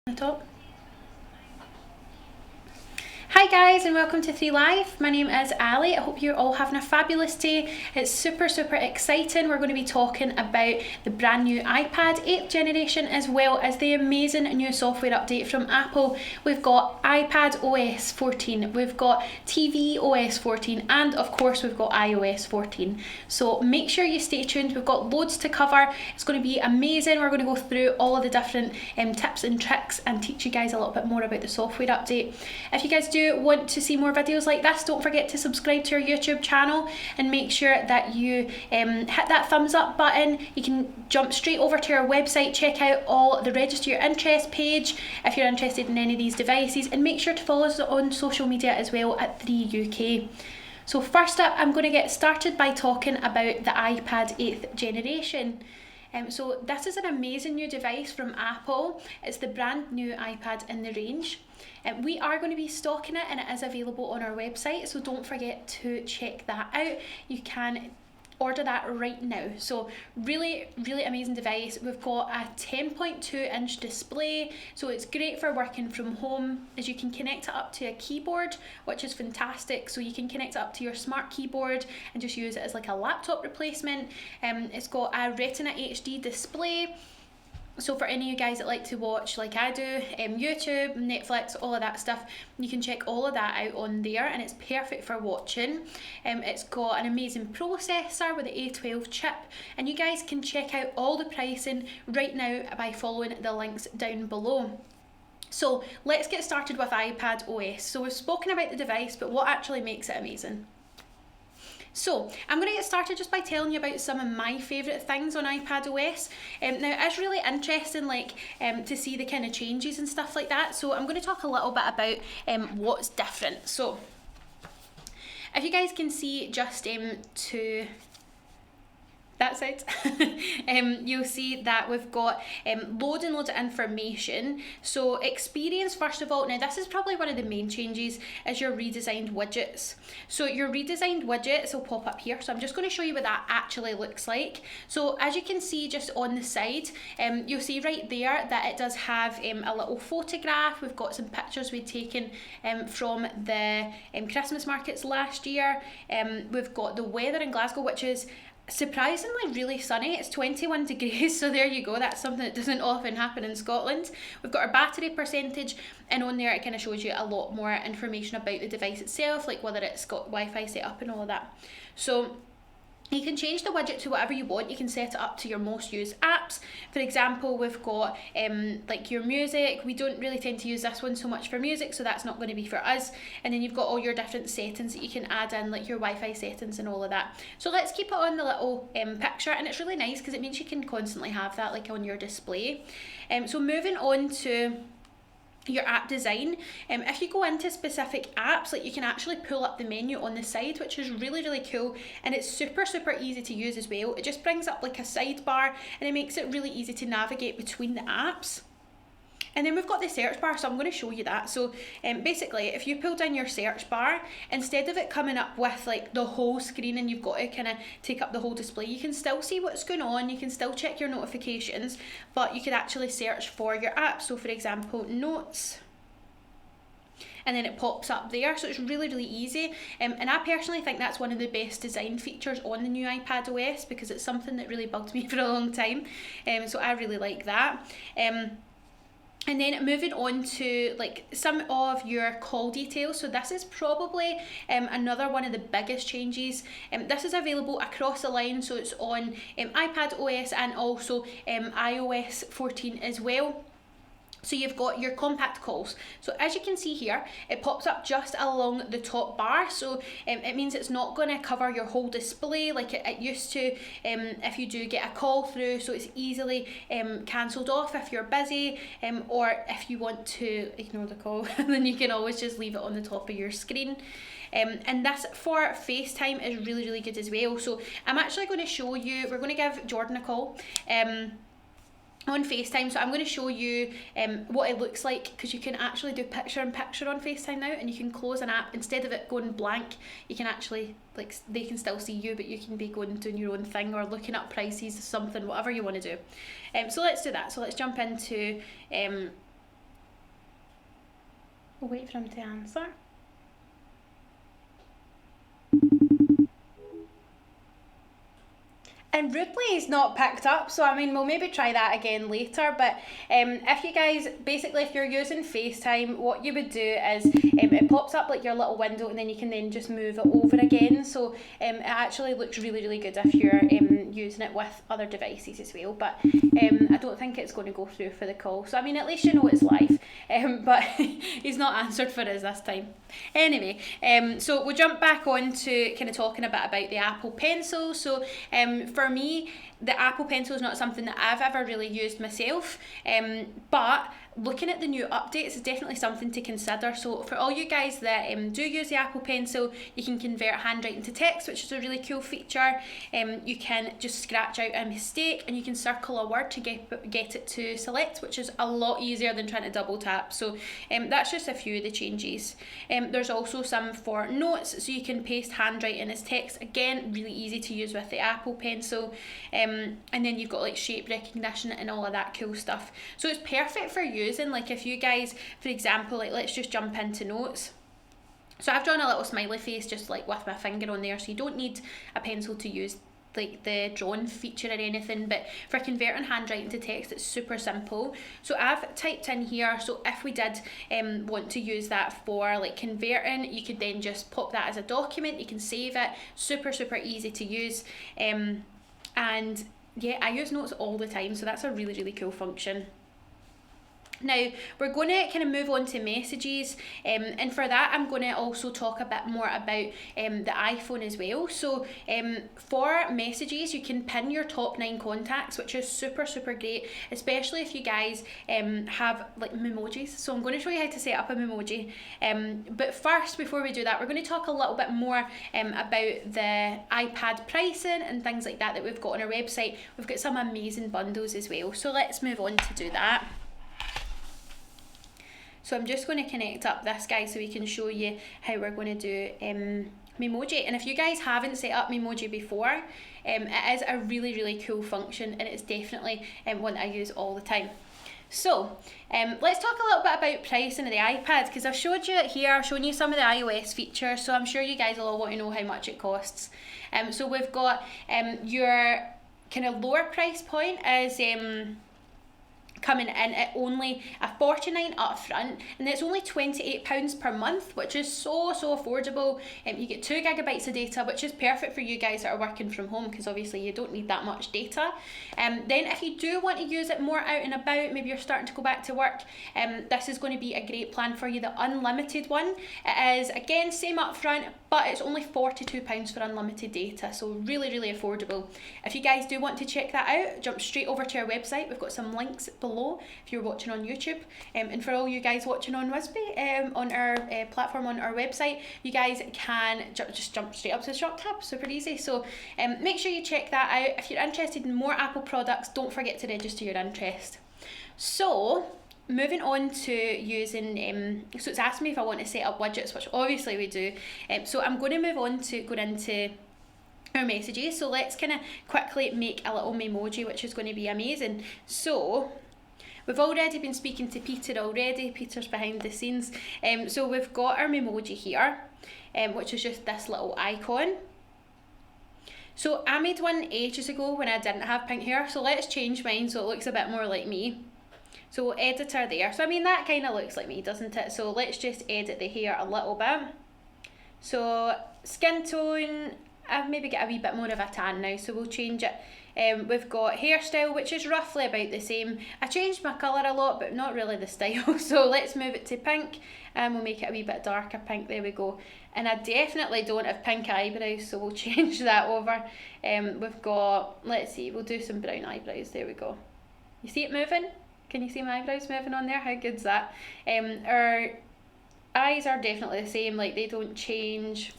The top. Hi guys and welcome to 3 Live. My name is Allie. I hope you're all having a fabulous day. It's super exciting. We're going to be talking about the brand new iPad 8th generation as well as the amazing new software update from Apple. We've got iPadOS 14, we've got tvOS 14 and of course we've got iOS 14. So make sure you stay tuned. We've got loads to cover. It's going to be amazing. We're going to go through all of the different tips and tricks and teach you guys a little bit more about the software update. If you guys do want to see more videos like this, don't forget to subscribe to our YouTube channel and make sure that you hit that thumbs up button. You can jump straight over to our website, check out all the register your interest page if you're interested in any of these devices, and make sure to follow us on social media as well at 3UK. So first up, I'm going to get started by talking about the iPad 8th generation. So this is an amazing new device from Apple. It's the brand new iPad in the range. We are going to be stocking it and it is available on our website, so don't forget to check that out. You can order that right now. So really amazing device. We've got a 10.2-inch display, so it's great for working from home, as you can connect it up to a keyboard, which is fantastic. So you can connect it up to your smart keyboard and just use it as like a laptop replacement. It's got a Retina HD display. So for any of you guys that like to watch, like I do, YouTube, Netflix, all of that stuff, you can check all of that out on there and it's perfect for watching. It's got an amazing processor with the A12 chip, and you guys can check out all the pricing right now by following the links down below. So let's get started with iPadOS. So we've spoken about the device, but what actually makes it amazing? So I'm going to get started just by telling you about some of my favourite things on iPadOS. Now it's really interesting to see the kind of changes and stuff like that. So I'm going to talk a little bit about what's different. So if you guys can see just to that side, you'll see that we've got loads and loads of information. So experience, first of all, now this is probably one of the main changes, is your redesigned widgets. So your redesigned widgets will pop up here. So I'm just going to show you what that actually looks like. So as you can see just on the side, you'll see right there that it does have a little photograph. We've got some pictures we'd taken from the Christmas markets last year. We've got the weather in Glasgow, which is surprisingly really sunny. It's 21 degrees, so there you go. That's something that doesn't often happen in Scotland. We've got our battery percentage, and on there it kind of shows you a lot more information about the device itself, like whether it's got Wi-Fi set up and all of that. So you can change the widget to whatever you want. You can set it up to your most used apps. For example, we've got like your music. We don't really tend to use this one so much for music, so that's not going to be for us. And then you've got all your different settings that you can add in, like your Wi-Fi settings and all of that. So let's keep it on the little picture, and it's really nice because it means you can constantly have that like on your display. So moving on to your app design, if you go into specific apps, like you can actually pull up the menu on the side, which is really cool, and it's super easy to use as well. It just brings up like a sidebar and it makes it really easy to navigate between the apps. And then we've got the search bar, so I'm going to show you that. So basically, if you pull down your search bar, instead of it coming up with like the whole screen and you've got to kind of take up the whole display, you can still see what's going on, you can still check your notifications, but you could actually search for your app. So for example, notes, and then it pops up there. So it's really easy, and I personally think that's one of the best design features on the new iPadOS, because it's something that really bugged me for a long time. So I really like that. And then moving on to like some of your call details. So this is probably another one of the biggest changes. This is available across the line, so it's on iPadOS and also iOS 14 as well. So you've got your compact calls. So as you can see here, it pops up just along the top bar. So it means it's not going to cover your whole display like it used to if you do get a call through. So it's easily cancelled off if you're busy, or if you want to ignore the call, then you can always just leave it on the top of your screen. And this for FaceTime is really good as well. So I'm actually going to show you, we're going to give Jordan a call on FaceTime. So I'm going to show you what it looks like, because you can actually do picture-in-picture on FaceTime now, and you can close an app. Instead of it going blank, you can actually, like, they can still see you, but you can be going doing your own thing or looking up prices, something, whatever you want to do. So let's do that. So let's jump into We'll wait for him to answer. And Ripley's not picked up, so I mean, we'll maybe try that again later. But if you guys, basically, if you're using FaceTime, what you would do is it pops up like your little window, and then you can then just move it over again. So it actually looks really, really good if you're using it with other devices as well. But I don't think it's going to go through for the call. So I mean, at least you know it's live. But he's not answered for us this time. Anyway, so we'll jump back on to kind of talking a bit about the Apple Pencil. So for me, the Apple Pencil is not something that I've ever really used myself, but looking at the new updates is definitely something to consider. So for all you guys that do use the Apple Pencil, you can convert handwriting to text, which is a really cool feature. You can just scratch out a mistake and you can circle a word to get it to select, which is a lot easier than trying to double tap. So that's just a few of the changes. There's also some for notes, so you can paste handwriting as text. Again, really easy to use with the Apple Pencil. And then you've got like shape recognition and all of that cool stuff. So it's perfect for using, like if you guys, for example, like let's just jump into notes. So I've drawn a little smiley face just like with my finger on there, so you don't need a pencil to use like the drawn feature or anything, but for converting handwriting to text, it's super simple. So I've typed in here, so if we did want to use that for like converting, you could then just pop that as a document, you can save it, super easy to use. And yeah, I use notes all the time, so that's a really, really cool function. Now, we're going to kind of move on to messages, and for that I'm going to also talk a bit more about the iPhone as well. So for messages, you can pin your top 9 contacts, which is super great, especially if you guys have like memojis. So I'm going to show you how to set up a memoji, but first, before we do that, we're going to talk a little bit more about the iPad pricing and things like that we've got on our website. We've got some amazing bundles as well, so let's move on to do that. So I'm just going to connect up this guy so we can show you how we're going to do Memoji. And if you guys haven't set up Memoji before, it is a really cool function, and it's definitely one that I use all the time. So let's talk a little bit about pricing of the iPad, because I've showed you it here, I've shown you some of the iOS features, so I'm sure you guys will all want to know how much it costs. So we've got your kind of lower price point is coming in at only a $49 up front, and it's only £28 per month, which is so affordable. You get 2 gigabytes of data, which is perfect for you guys that are working from home, because obviously you don't need that much data. Then if you do want to use it more out and about, maybe you're starting to go back to work, this is going to be a great plan for you. The unlimited one, it is again same up front, but it's only £42 for unlimited data, so really affordable. If you guys do want to check that out, jump straight over to our website. We've got some links below if you're watching on YouTube, and for all you guys watching on Wisby, on our platform on our website, you guys can just jump straight up to the shop tab, super easy. So make sure you check that out. If you're interested in more Apple products, don't forget to register your interest. So moving on to using, so it's asked me if I want to set up widgets, which obviously we do. So I'm going to move on to going into our messages. So let's kind of quickly make a little memoji, which is going to be amazing. So we've already been speaking to Peter already. Peter's behind the scenes. So we've got our memoji here, which is just this little icon. So I made one ages ago when I didn't have pink hair. So let's change mine so it looks a bit more like me. So editor there. So I mean, that kind of looks like me, doesn't it? So let's just edit the hair a little bit. So skin tone, I've maybe got a wee bit more of a tan now, so we'll change it. We've got hairstyle, which is roughly about the same. I changed my colour a lot, but not really the style. So let's move it to pink, and we'll make it a wee bit darker pink. There we go. And I definitely don't have pink eyebrows, so we'll change that over. We've got, let's see, we'll do some brown eyebrows. There we go. You see it moving? Can you see my eyebrows moving on there? How good's that? Our eyes are definitely the same, like they don't change.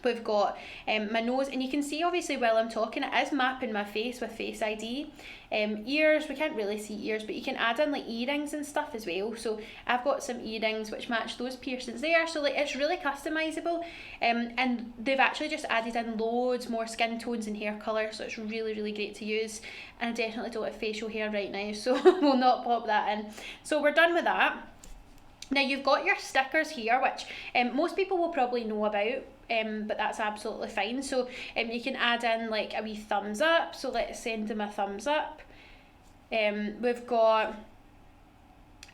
We've got my nose, and you can see obviously while I'm talking it is mapping my face with Face ID. Ears, we can't really see ears, but you can add in like earrings and stuff as well. So I've got some earrings which match those piercings there, so like it's really customizable. And they've actually just added in loads more skin tones and hair colour, so it's really great to use. And I definitely don't have facial hair right now, so we'll not pop that in. So we're done with that. Now you've got your stickers here, which most people will probably know about, but that's absolutely fine. So you can add in like a wee thumbs up. So let's send them a thumbs up. We've got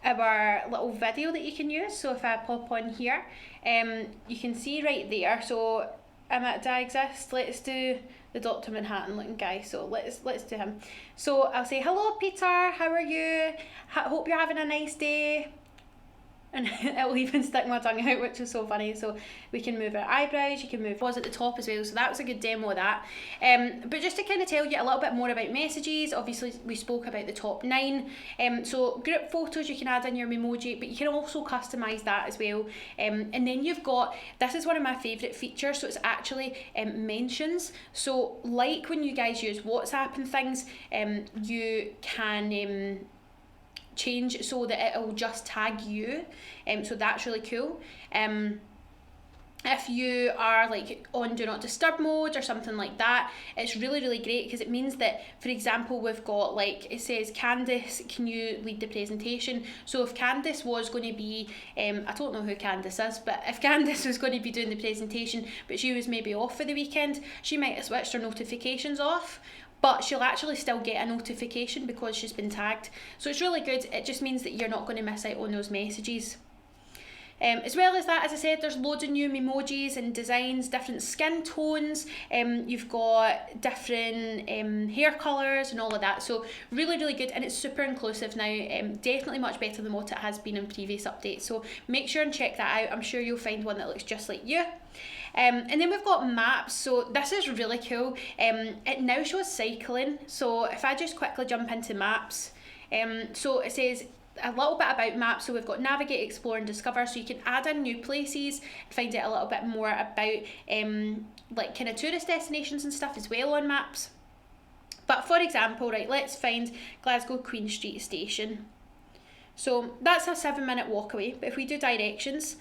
our little video that you can use. So if I pop on here, you can see right there. So do I exist? Let's do the Dr. Manhattan looking guy. So let's do him. So I'll say, hello Peter, how are you? Hope you're having a nice day. And it'll even stick my tongue out, which is so funny. So we can move our eyebrows, you can move was at the top as well. So that was a good demo of that. But just to kind of tell you a little bit more about messages, obviously we spoke about the top 9. So group photos, you can add in your emoji, but you can also customize that as well. And then you've got, this is one of my favorite features, so it's actually mentions. So like when you guys use WhatsApp and things, you can change so that it'll just tag you, so that's really cool. If you are like on do not disturb mode or something like that, it's really great, because it means that, for example, we've got like, it says Candice, can you lead the presentation? So if Candice was going to be, I don't know who Candice is, but if Candice was going to be doing the presentation but she was maybe off for the weekend, she might have switched her notifications off, but she'll actually still get a notification because she's been tagged. So it's really good. It just means that you're not going to miss out on those messages. As well as that, as I said, there's loads of new emojis and designs, different skin tones, you've got different hair colours and all of that. So really good, and it's super inclusive now, definitely much better than what it has been in previous updates. So make sure and check that out. I'm sure you'll find one that looks just like you. And then we've got maps. So this is really cool. It now shows cycling. So if I just quickly jump into maps, so it says a little bit about maps. So we've got navigate, explore and discover, so you can add in new places and find out a little bit more about like kind of tourist destinations and stuff as well on maps. But for example, right, let's find Glasgow Queen Street Station. So that's a 7-minute walk away, but if we do directions,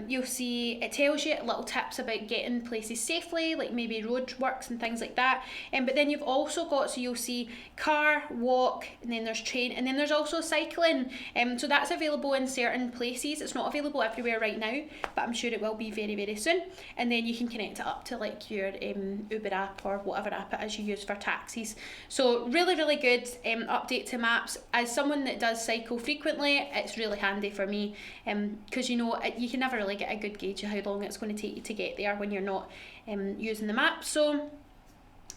you'll see it tells you little tips about getting places safely, like maybe road works and things like that. But then you've also got, so you'll see car, walk, and then there's train, and then there's also cycling. So that's available in certain places. It's not available everywhere right now, but I'm sure it will be very soon. And then you can connect it up to like your Uber app or whatever app it is you use for taxis. So really good update to maps. As someone that does cycle frequently, it's really handy for me, because you know, you can never really get a good gauge of how long it's going to take you to get there when you're not using the map. So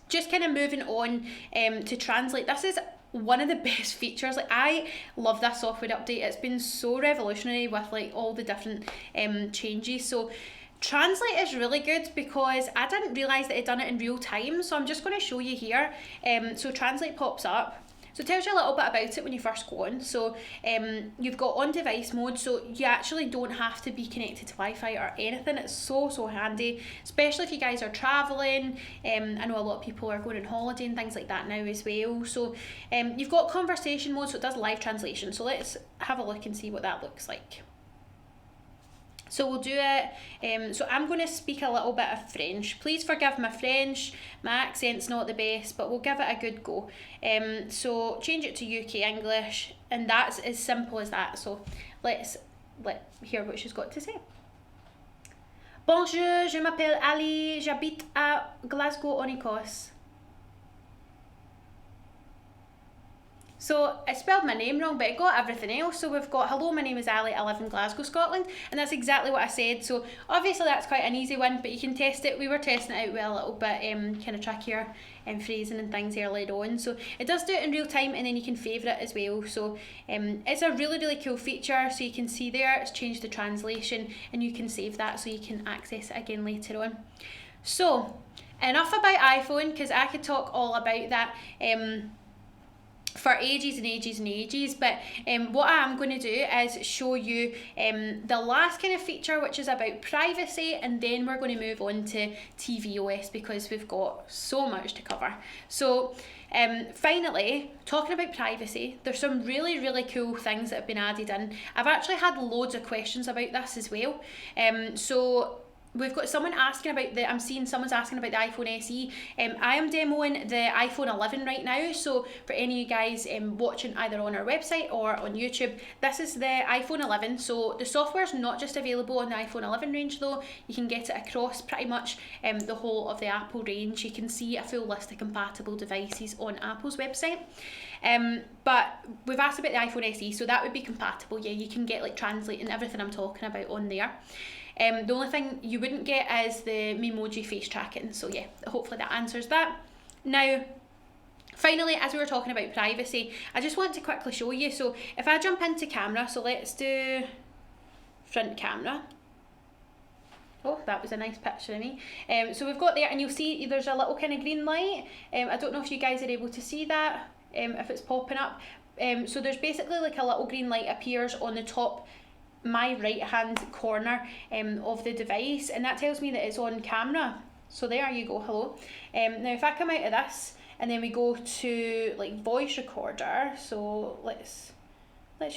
just kind of moving on to translate. This is one of the best features. Like, I love this software update. It's been so revolutionary with like all the different changes. So translate is really good because I didn't realise that it done it in real time. So I'm just going to show you here. So translate pops up. So it tells you a little bit about it when you first go on. So you've got on-device mode, so you actually don't have to be connected to Wi-Fi or anything. It's so handy, especially if you guys are travelling. I know a lot of people are going on holiday and things like that now as well. So you've got conversation mode, so it does live translation. So let's have a look and see what that looks like. So we'll do it, so I'm going to speak a little bit of French. Please forgive my French, my accent's not the best, but we'll give it a good go. So change it to UK English, and that's as simple as that. So let's hear what she's got to say. Bonjour, je m'appelle Allie, j'habite à Glasgow en Écosse. So I spelled my name wrong, but it got everything else. So we've got, hello, my name is Allie, I live in Glasgow, Scotland. And that's exactly what I said. So obviously that's quite an easy one, but you can test it. We were testing it out with a little bit kind of trickier phrasing and things earlier on. So it does do it in real time, and then you can favourite it as well. So it's a really cool feature. So you can see there, it's changed the translation, and you can save that so you can access it again later on. So enough about iPhone, because I could talk all about that for ages and ages, but what I'm going to do is show you the last kind of feature, which is about privacy, and then we're going to move on to tvOS because we've got so much to cover. So finally, talking about privacy, there's some really cool things that have been added in. I've actually had loads of questions about this as well. So we've got someone asking about I'm seeing someone's asking about the iPhone SE. I am demoing the iPhone 11 right now, so for any of you guys watching either on our website or on YouTube, this is the iPhone 11. So the software is not just available on the iPhone 11 range though, you can get it across pretty much the whole of the Apple range. You can see a full list of compatible devices on Apple's website. But we've asked about the iPhone SE, so that would be compatible. Yeah, you can get like translating everything I'm talking about on there. The only thing you wouldn't get is the Memoji face tracking. So yeah, hopefully that answers that. Now, finally, as we were talking about privacy, I just want to quickly show you. So if I jump into camera, so let's do front camera. Oh, that was a nice picture of me. So we've got there, and you'll see there's a little kind of green light. I don't know if you guys are able to see that, if it's popping up. So there's basically like a little green light appears on the top my right hand corner of the device, and that tells me that it's on camera. So there you go, hello. Now if I come out of this and then we go to like voice recorder, so let's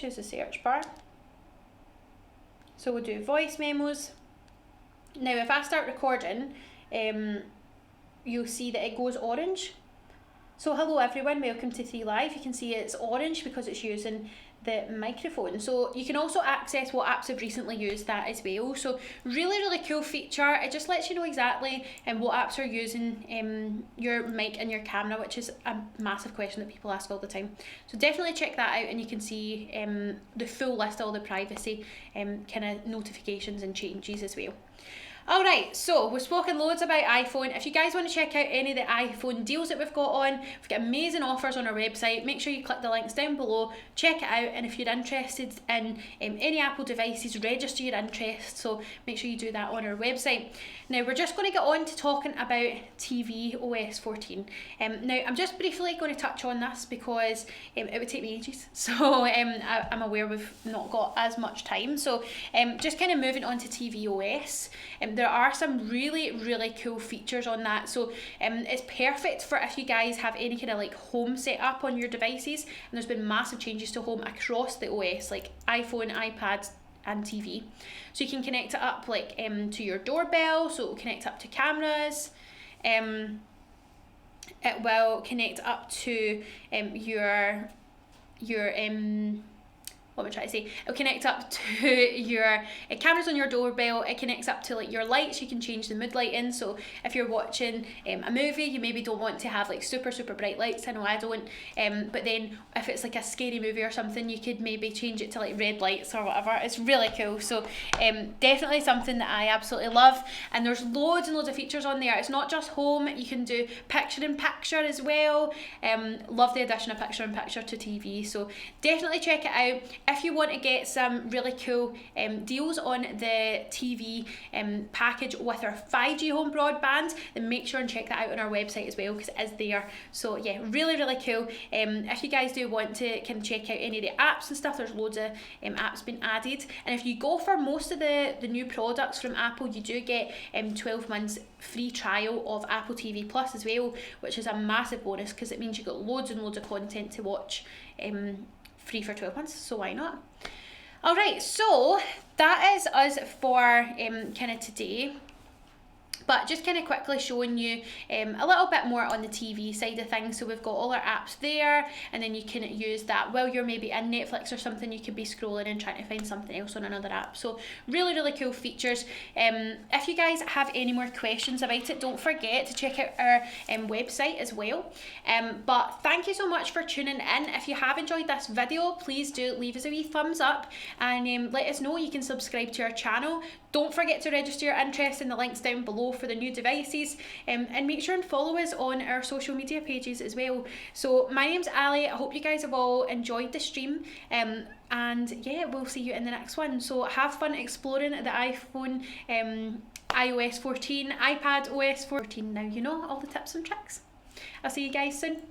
use the search bar. So we'll do voice memos. Now if I start recording, you'll see that it goes orange. So hello everyone, welcome to 3 Live. You can see it's orange because it's using the microphone. So you can also access what apps have recently used that as well. So really cool feature. It just lets you know exactly what apps are using your mic and your camera, which is a massive question that people ask all the time. So definitely check that out, and you can see the full list of all the privacy kind of notifications and changes as well. Alright, so we've spoken loads about iPhone. If you guys want to check out any of the iPhone deals that we've got on, we've got amazing offers on our website. Make sure you click the links down below, check it out, and if you're interested in any Apple devices, register your interest, so make sure you do that on our website. Now we're just going to get on to talking about tvOS 14. Now I'm just briefly going to touch on this because it would take me ages, so I'm aware we've not got as much time, so just kind of moving on to tvOS. There are some really cool features on that, so it's perfect for if you guys have any kind of like home set up on your devices, and there's been massive changes to home across the OS, like iPhone, iPad and TV. So you can connect it up like to your doorbell, so it will connect up to cameras. It will connect up to your what am I trying to say? It'll connect up to your cameras on your doorbell. It connects up to like your lights. You can change the mood lighting. So if you're watching a movie, you maybe don't want to have like super bright lights. I know I don't. But then if it's like a scary movie or something, you could maybe change it to like red lights or whatever. It's really cool. So definitely something that I absolutely love. And there's loads and loads of features on there. It's not just home. You can do picture in picture as well. Love the addition of picture in picture to TV. So definitely check it out. If you want to get some really cool deals on the TV package with our 5G home broadband, then make sure and check that out on our website as well, because it is there. So yeah, really cool. If you guys do want to kind of check out any of the apps and stuff, there's loads of apps been added. And if you go for most of the new products from Apple, you do get 12 months free trial of Apple TV Plus as well, which is a massive bonus because it means you got loads and loads of content to watch free for 12 months, so why not? Alright, so that is us for kind of today. But just kind of quickly showing you a little bit more on the TV side of things. So we've got all our apps there, and then you can use that while you're maybe in Netflix or something. You could be scrolling and trying to find something else on another app. So really cool features. If you guys have any more questions about it, don't forget to check out our website as well. But thank you so much for tuning in. If you have enjoyed this video, please do leave us a wee thumbs up and let us know. You can subscribe to our channel. Don't forget to register your interest in the links down below for the new devices, and make sure and follow us on our social media pages as well. So my name's Allie. I hope you guys have all enjoyed the stream, and yeah, we'll see you in the next one. So have fun exploring the iPhone iOS 14, iPadOS 14. Now you know all the tips and tricks. I'll see you guys soon.